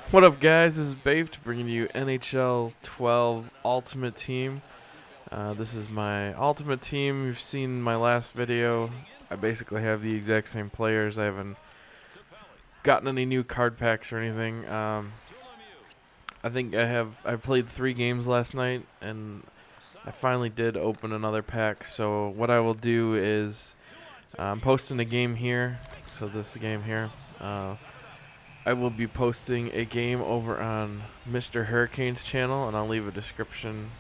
What up, guys? This is Babe bringing you NHL 12 Ultimate Team. This is my Ultimate Team. You've seen my last video. I basically have the exact same players. I haven't gotten any new card packs or anything. I think I played 3 games last night, and I finally did open another pack. So what I will do is I'm posting a game here. So this is the game here. I will be posting a game over on MrHurricane's channel, and I'll leave a description.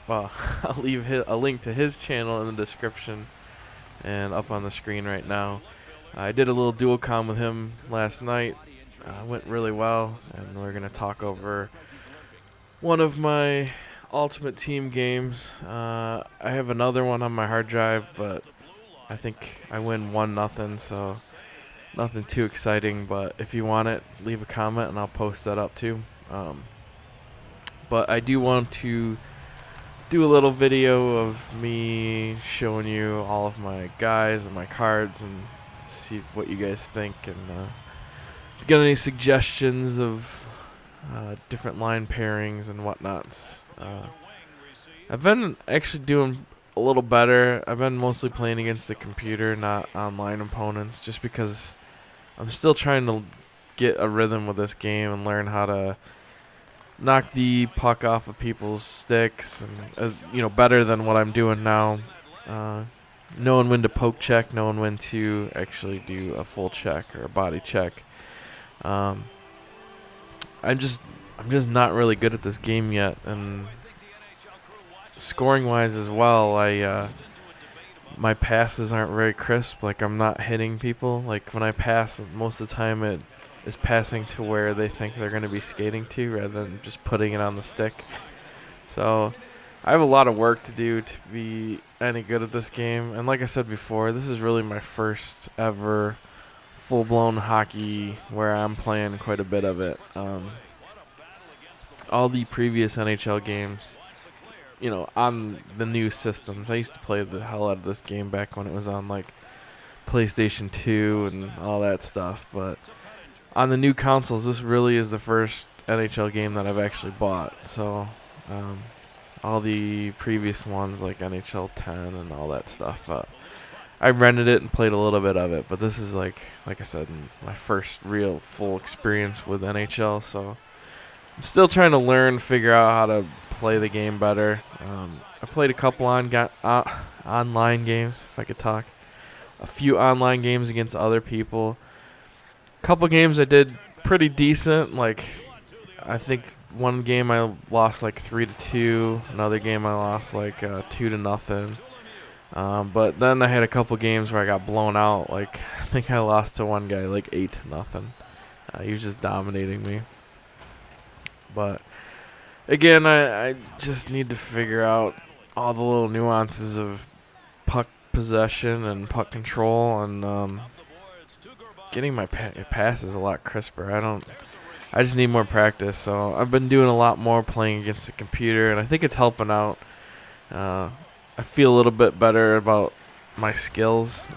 I'll leave a link to his channel in the description and up on the screen right now. I did a little dual com with him last night. Went really well, and we're going to talk over one of my Ultimate Team games. I have another one on my hard drive, but I think I win 1-0, so nothing too exciting. But if you want it, leave a comment, and I'll post that up too. But I do want to do a little video of me showing you all of my guys and my cards and see what you guys think, and if you got any suggestions of different line pairings and whatnots. I've been actually doing a little better. I've been mostly playing against the computer, not online opponents, just because I'm still trying to get a rhythm with this game and learn how to knock the puck off of people's sticks, and better than what I'm doing now. Knowing when to poke check, knowing when to actually do a full check or a body check. I'm just not really good at this game yet, and scoring wise as well, my passes aren't very crisp. Like, I'm not hitting people. Like, when I pass, most of the time it is passing to where they think they're going to be skating to, rather than just putting it on the stick. So I have a lot of work to do to be any good at this game. And like I said before, this is really my first ever full-blown hockey where I'm playing quite a bit of it. All the previous NHL games, on the new systems, I used to play the hell out of this game back when it was on like PlayStation 2 and all that stuff. But on the new consoles, this really is the first NHL game that I've actually bought. So all the previous ones like NHL 10 and all that stuff, I rented it and played a little bit of it. But this is like I said, my first real full experience with NHL. So I'm still trying to learn, figure out how to play the game better. I played a couple online games, if I could talk. A few online games against other people. Couple games I did pretty decent. Like, I think one game I lost like 3-2. Another game I lost like 2-0. But then I had a couple games where I got blown out. Like, I think I lost to one guy like 8-0. He was just dominating me. But again, I just need to figure out all the little nuances of puck possession and puck control, and getting my passes a lot crisper. I just need more practice. So I've been doing a lot more playing against the computer, and I think it's helping out. I feel a little bit better about my skills.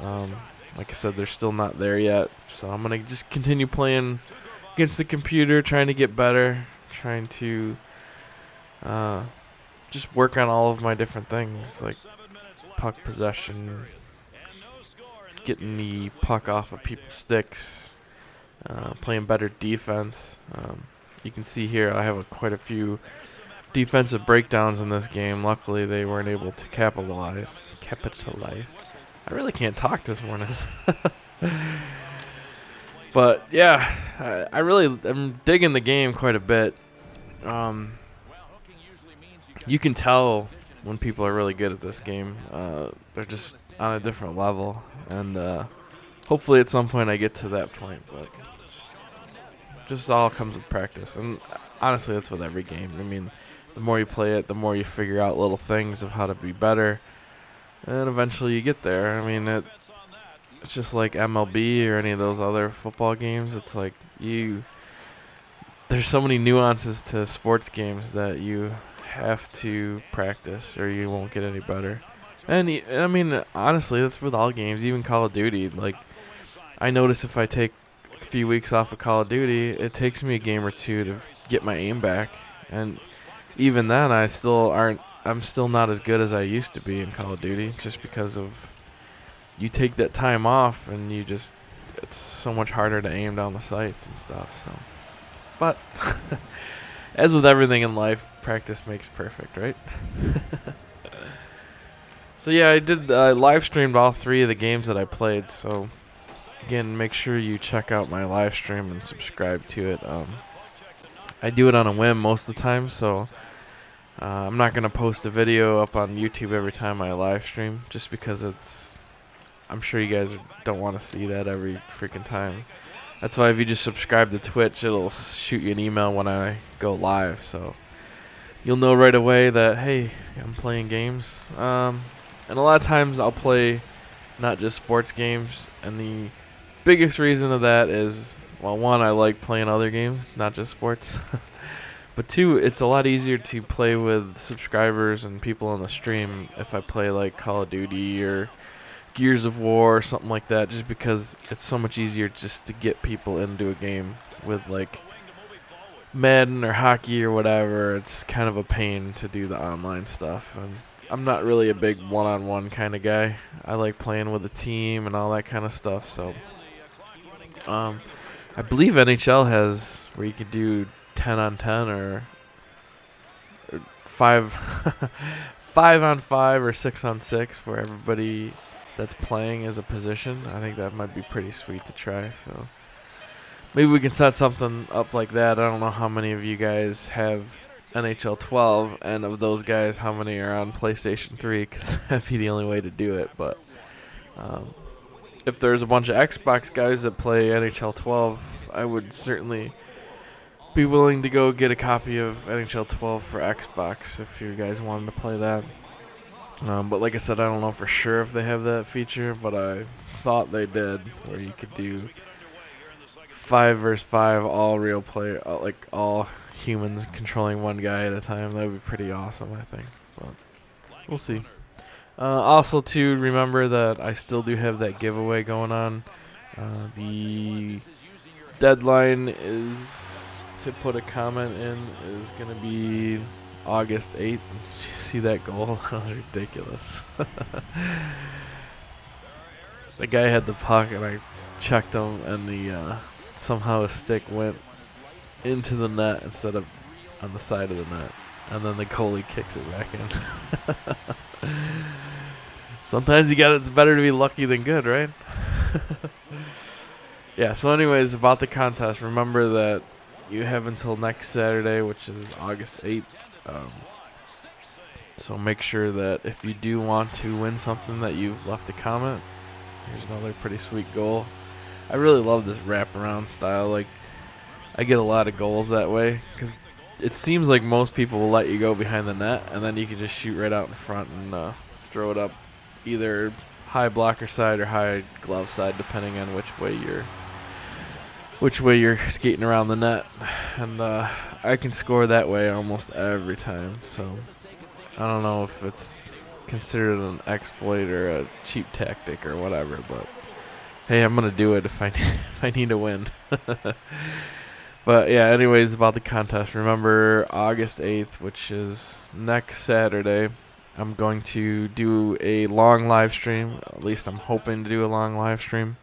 Like I said, they're still not there yet. So I'm going to just continue playing against the computer, trying to get better, trying to just work on all of my different things, like puck possession, getting the puck off of people's sticks, playing better defense. You can see here I have quite a few defensive breakdowns in this game. Luckily, they weren't able to capitalize. I really can't talk this morning. But yeah, I'm digging the game quite a bit. You can tell when people are really good at this game. They're just on a different level, and hopefully at some point I get to that point. But just all comes with practice, and honestly, that's with every game. I mean, the more you play it, the more you figure out little things of how to be better, and eventually you get there. I mean, it's just like MLB or any of those other football games. It's like there's so many nuances to sports games that you have to practice or you won't get any better. And I mean, honestly, that's with all games, even Call of Duty. Like, I notice if I take a few weeks off of Call of Duty, it takes me a game or two to get my aim back. And even then, I'm still not as good as I used to be in Call of Duty, just because of you take that time off and it's so much harder to aim down the sights and stuff. So, but as with everything in life, practice makes perfect, right? So yeah, I did live streamed all 3 of the games that I played. So again, make sure you check out my live stream and subscribe to it. I do it on a whim most of the time, so I'm not gonna post a video up on YouTube every time I live stream, just because I'm sure you guys don't want to see that every freaking time. That's why if you just subscribe to Twitch, it'll shoot you an email when I go live, so you'll know right away that, hey, I'm playing games. And a lot of times I'll play not just sports games, and the biggest reason of that is, well, one, I like playing other games, not just sports. But 2, it's a lot easier to play with subscribers and people on the stream if I play like Call of Duty or Gears of War or something like that, just because it's so much easier just to get people into a game. With like Madden or hockey or whatever, it's kind of a pain to do the online stuff, and I'm not really a big one-on-one kind of guy. I like playing with a team and all that kind of stuff. So I believe NHL has where you could do 10 on 10 or 5 5 on 5 or 6 on 6, where everybody that's playing is a position. I think that might be pretty sweet to try. So maybe we can set something up like that. I don't know how many of you guys have NHL 12, and of those guys, how many are on PlayStation 3, because that'd be the only way to do it. But if there's a bunch of Xbox guys that play NHL 12, I would certainly be willing to go get a copy of NHL 12 for Xbox if you guys wanted to play that. But like I said, I don't know for sure if they have that feature, but I thought they did, where you could do 5 versus 5, all real player, like all humans controlling one guy at a time. That would be pretty awesome, I think. But we'll see. Also, to remember that I still do have that giveaway going on. The deadline is to put a comment in is going to be August 8th. Did you see that goal? That was ridiculous. The guy had the puck, and I checked him, and somehow his stick went into the net instead of on the side of the net, and then the goalie kicks it back in. Sometimes it's better to be lucky than good, right? Yeah, so anyways, about the contest, remember that you have until next Saturday, which is August 8th. So make sure that if you do want to win something, that you've left a comment. Here's another pretty sweet goal. I really love this wraparound style. Like, I get a lot of goals that way, because it seems like most people will let you go behind the net, and then you can just shoot right out in front and throw it up either high blocker side or high glove side, depending on which way you're skating around the net. And I can score that way almost every time. So I don't know if it's considered an exploit or a cheap tactic or whatever, but hey, I'm gonna do it if I need to win. But yeah, anyways, about the contest, remember August 8th, which is next Saturday. I'm going to do a long live stream. At least I'm hoping to do a long live stream.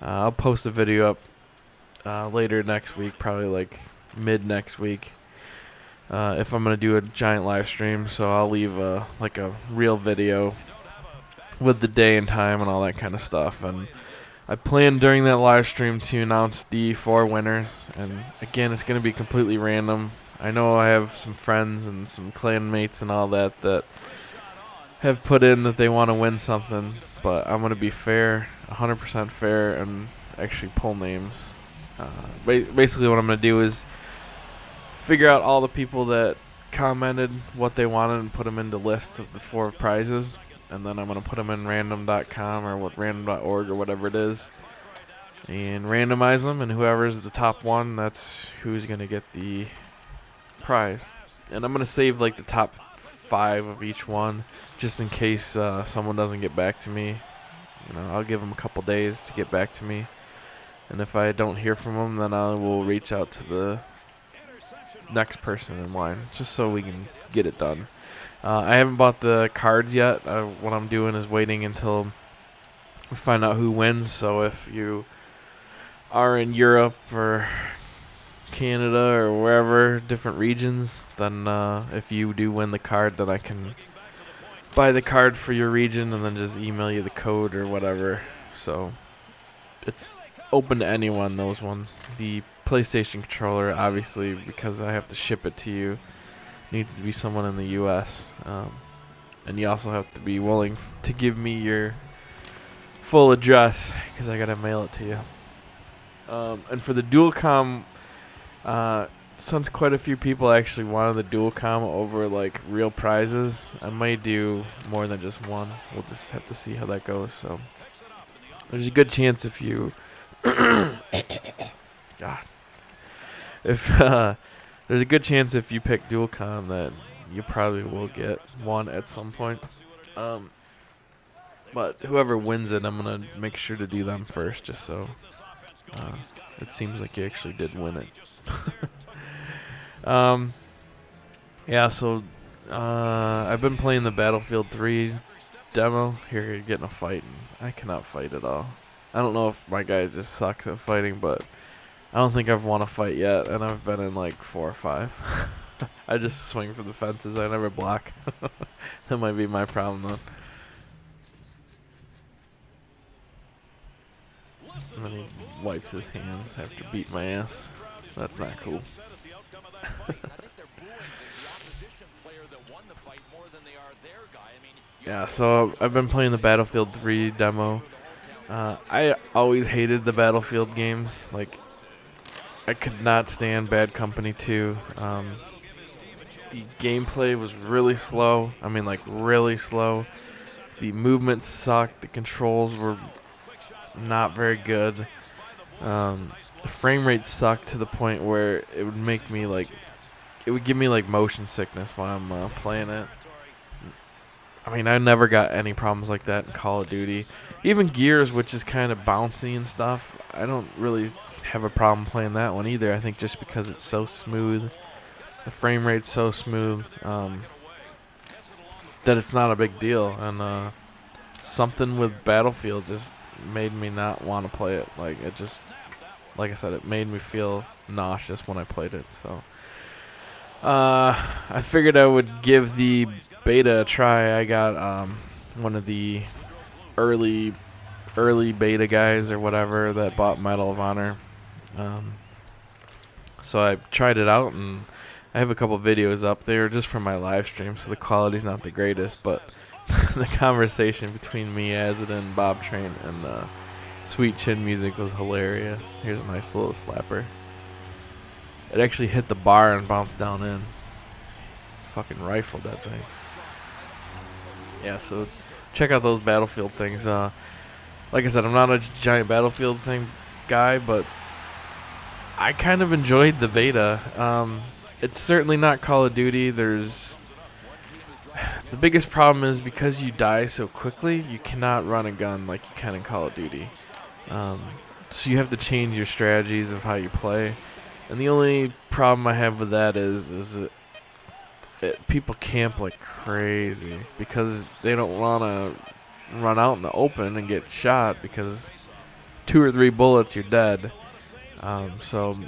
I'll post a video up later next week, probably like mid next week, if I'm going to do a giant live stream. So I'll leave a real video with the day and time and all that kind of stuff. And I plan during that live stream to announce the 4 winners. And again, it's going to be completely random. I know I have some friends and some clan mates and all that have put in that they want to win something, but I'm going to be fair, 100% fair, and actually pull names. Basically what I'm going to do is figure out all the people that commented what they wanted and put them into lists of the 4 prizes, and then I'm going to put them in random.com or random.org or whatever it is, and randomize them, and whoever's the top one, that's who's going to get the prize. And I'm going to save like the top 5 of each one, just in case someone doesn't get back to me. I'll give them a couple days to get back to me. And if I don't hear from them, then I will reach out to the next person in line, just so we can get it done. I haven't bought the cards yet. What I'm doing is waiting until we find out who wins. So if you are in Europe or Canada or wherever, different regions, then if you do win the card, then I can buy the card for your region and then just email you the code or whatever. So it's open to anyone, those ones. The PlayStation controller, obviously, because I have to ship it to you, needs to be someone in the U.S. And you also have to be willing to give me your full address, because I got to mail it to you. And for the Dualcomm, since quite a few people actually wanted the Dualcomm over like real prizes, I might do more than just one. We'll just have to see how that goes. So there's a good chance if you God. If there's a good chance if you pick Dualcomm that you probably will get one at some point. But whoever wins it, I'm going to make sure to do them first, just so it seems like you actually did win it. Yeah, so I've been playing the Battlefield 3 demo. Here, you're getting a fight, and I cannot fight at all. I don't know if my guy just sucks at fighting, but I don't think I've won a fight yet, and I've been in like 4 or 5. I just swing for the fences. I never block. That might be my problem, though. And then he wipes his hands after beating my ass. That's not cool. Yeah, so I've been playing the Battlefield 3 demo. I always hated the Battlefield games. Like, I could not stand Bad Company 2. The gameplay was really slow. I mean, like, really slow. The movement sucked. The controls were not very good. The frame rate sucked to the point where it would make me, like, it would give me, like, motion sickness while I'm playing it. I mean, I never got any problems like that in Call of Duty. Even Gears, which is kind of bouncy and stuff, I don't really have a problem playing that one either. I think just because it's so smooth, the frame rate's so smooth, that it's not a big deal. And something with Battlefield just made me not want to play it. Like, it just, like I said, it made me feel nauseous when I played it. So I figured I would give the beta a try. I got one of the early beta guys or whatever that bought Medal of Honor. So I tried it out, and I have a couple videos up there just from my live stream, so the quality's not the greatest, but the conversation between me, Azad, and Bob Train and Sweet Chin Music was hilarious. Here's a nice little slapper. It actually hit the bar and bounced down in. Fucking rifled that thing. Yeah, so check out those Battlefield things. Like I said, I'm not a giant Battlefield guy, but I kind of enjoyed the beta. It's certainly not Call of Duty. The biggest problem is because you die so quickly, you cannot run a gun like you can in Call of Duty. So you have to change your strategies of how you play. And the only problem I have with that is people camp like crazy because they don't want to run out in the open and get shot, because 2 or 3 bullets, you're dead. So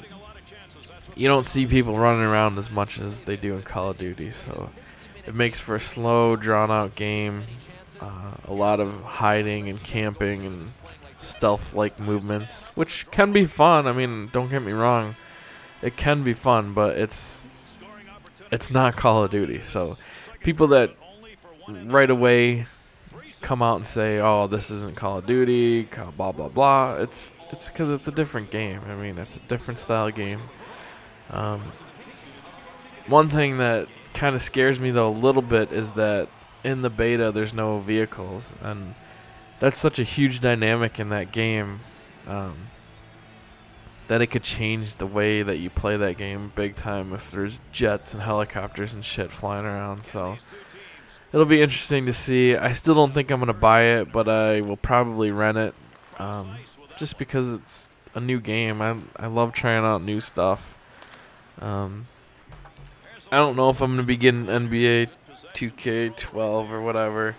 you don't see people running around as much as they do in Call of Duty. So it makes for a slow, drawn-out game. A lot of hiding and camping and stealth-like movements, which can be fun. I mean, don't get me wrong. It can be fun, but it's not Call of Duty. So people that right away come out and say, oh, this isn't Call of Duty, blah, blah, blah, it's because it's a different game. I mean, it's a different style game. One thing that kind of scares me, though, a little bit is that in the beta there's no vehicles, and that's such a huge dynamic in that game, that it could change the way that you play that game big time if there's jets and helicopters and shit flying around. So it'll be interesting to see. I still don't think I'm gonna buy it, but I will probably rent it, just because it's a new game. I love trying out new stuff. I don't know if I'm gonna be getting NBA 2K12 or whatever.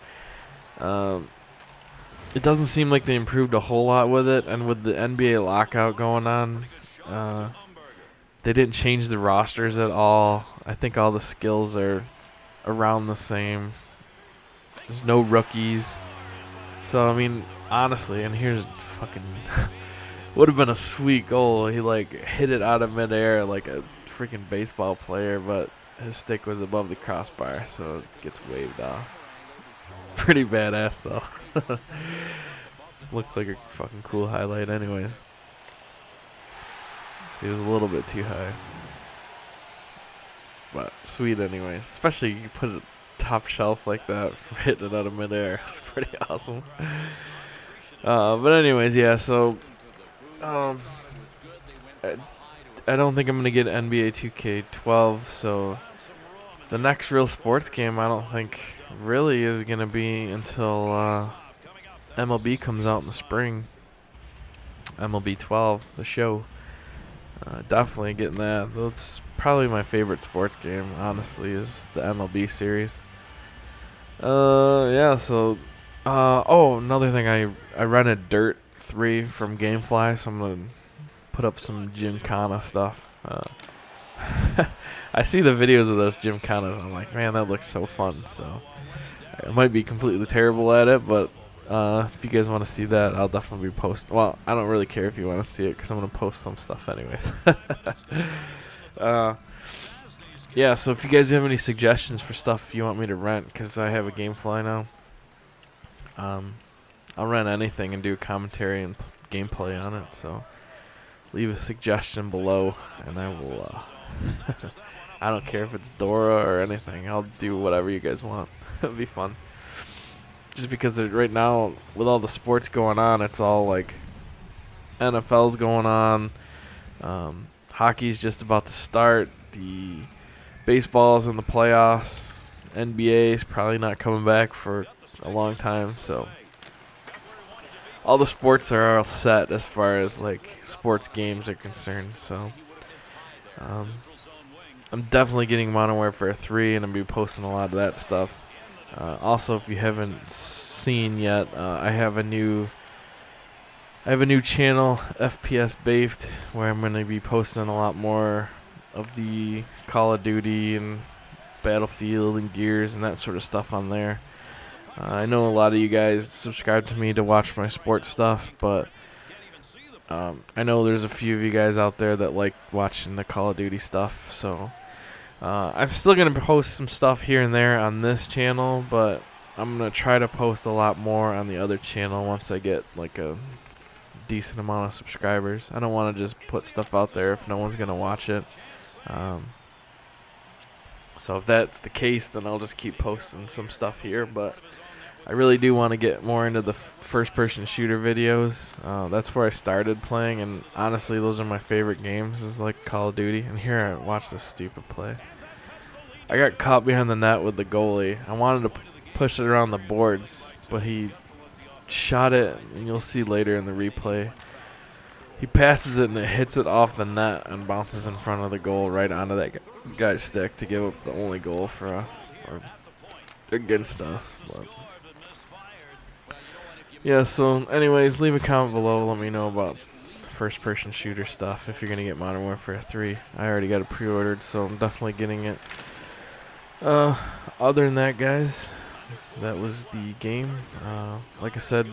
It doesn't seem like they improved a whole lot with it, and with the NBA lockout going on, they didn't change the rosters at all. I think all the skills are around the same. There's no rookies. So, I mean, honestly, and here's fucking... would have been a sweet goal. He, like, hit it out of midair like a freaking baseball player, but his stick was above the crossbar, so it gets waved off. Pretty badass, though. Looked like a fucking cool highlight anyways. See, it was a little bit too high. But sweet anyways. Especially you put it top shelf like that for hitting it out of midair. Pretty awesome. But anyways, yeah, so I don't think I'm going to get NBA 2K12, so the next real sports game I don't think really is going to be until MLB comes out in the spring. MLB 12, the show. Definitely getting that. That's probably my favorite sports game, honestly, is the MLB series. Yeah, so... another thing, I rented Dirt 3 from Gamefly, so I'm going to put up some Gymkhana stuff. I see the videos of those Gymkhanas, and I'm like, man, that looks so fun. So I might be completely terrible at it, but if you guys want to see that, I'll definitely be posting. Well, I don't really care if you want to see it, because I'm going to post some stuff anyways. Yeah, so if you guys have any suggestions for stuff you want me to rent, because I have a Gamefly now, I'll rent anything and do commentary and gameplay on it, so leave a suggestion below, and I will, I don't care if it's Dora or anything, I'll do whatever you guys want. It'll be fun. Just because right now, with all the sports going on, it's all like NFL's going on, hockey's just about to start, the baseball's in the playoffs, NBA's probably not coming back for a long time, so all the sports are all set as far as like sports games are concerned. So I'm definitely getting Modern Warfare 3, and I'll be posting a lot of that stuff. Also, if you haven't seen yet, I have a new channel, FPS Baked, where I'm going to be posting a lot more of the Call of Duty and Battlefield and Gears and that sort of stuff on there. I know a lot of you guys subscribe to me to watch my sports stuff, but I know there's a few of you guys out there that like watching the Call of Duty stuff, so I'm still going to post some stuff here and there on this channel, but I'm going to try to post a lot more on the other channel once I get like a decent amount of subscribers. I don't want to just put stuff out there if no one's going to watch it. So if that's the case, then I'll just keep posting some stuff here, but I really do want to get more into the first-person shooter videos. That's where I started playing, and honestly, those are my favorite games, is like Call of Duty. And here, I watched this stupid play. I got caught behind the net with the goalie. I wanted to push it around the boards, but he shot it, and you'll see later in the replay. He passes it, and it hits it off the net and bounces in front of the goal right onto that guy's stick to give up the only goal for us, or against us. But yeah, so anyways, leave a comment below. Let me know about first-person shooter stuff if you're going to get Modern Warfare 3. I already got it pre-ordered, so I'm definitely getting it. Other than that, guys, that was the game. Like I said,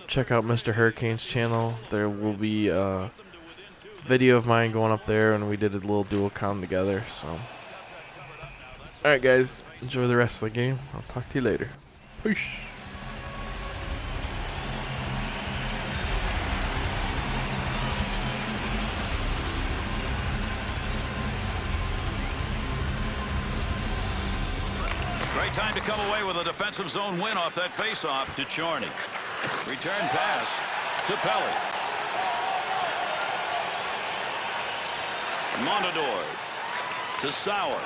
check out MrHurriicane's channel. There will be a video of mine going up there, and we did a little dual com together. So, alright guys, enjoy the rest of the game. I'll talk to you later. Peace. Great time to come away with a defensive zone win off that faceoff to Charney. Return pass to Pelly. Montador to Sauer.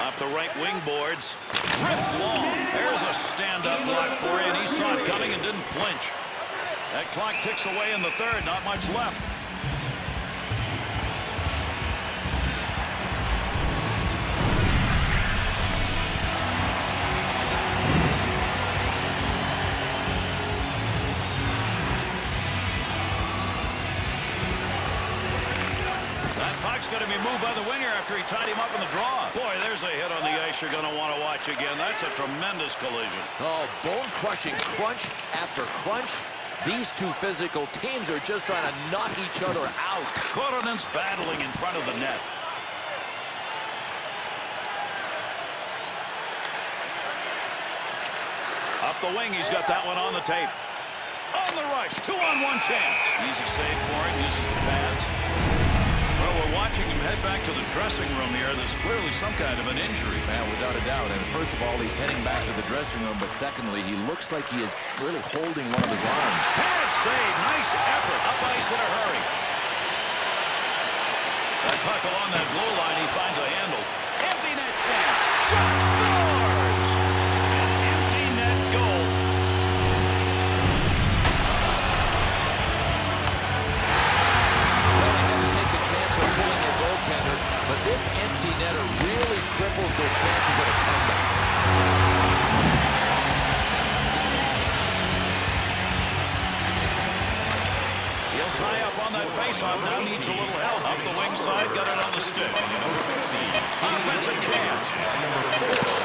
Off the right wing boards. Ripped long. There's a stand-up block for you, and he saw it coming and didn't flinch. That clock ticks away in the third. Not much left. Going to be moved by the winger after he tied him up in the draw. Boy, there's a hit on the ice you're going to want to watch again. That's a tremendous collision. Oh, bone-crushing crunch after crunch. These two physical teams are just trying to knock each other out. Koronen's battling in front of the net. Up the wing, he's got that one on the tape. On the rush, 2-on-1 chance. Easy save for him, uses the pads. Well, we're watching him head back to the dressing room here. There's clearly some kind of an injury. Man, without a doubt. And first of all, he's heading back to the dressing room. But secondly, he looks like he is really holding one of his arms. Pad save. Nice effort. Up ice in a hurry. That puck along that blue line, he finds a handle. Empty net chance. Shot scores! An empty net goal. But this empty netter really cripples their chances at a comeback. He'll tie up on that faceoff. Now needs a little help. Up the wing side, got it on the stick. Offensive chance.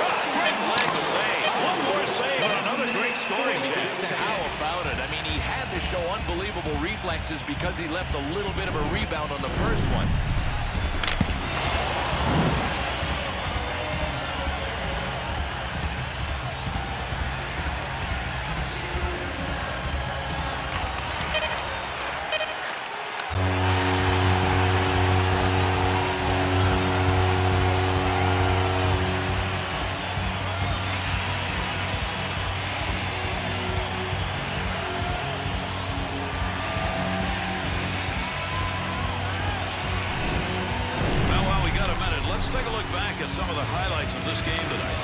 Shot. Great leg save. One more save and another great scoring chance. How about it? I mean, he had to show unbelievable reflexes because he left a little bit of a rebound on the first one. Let's take a look back at some of the highlights of this game tonight.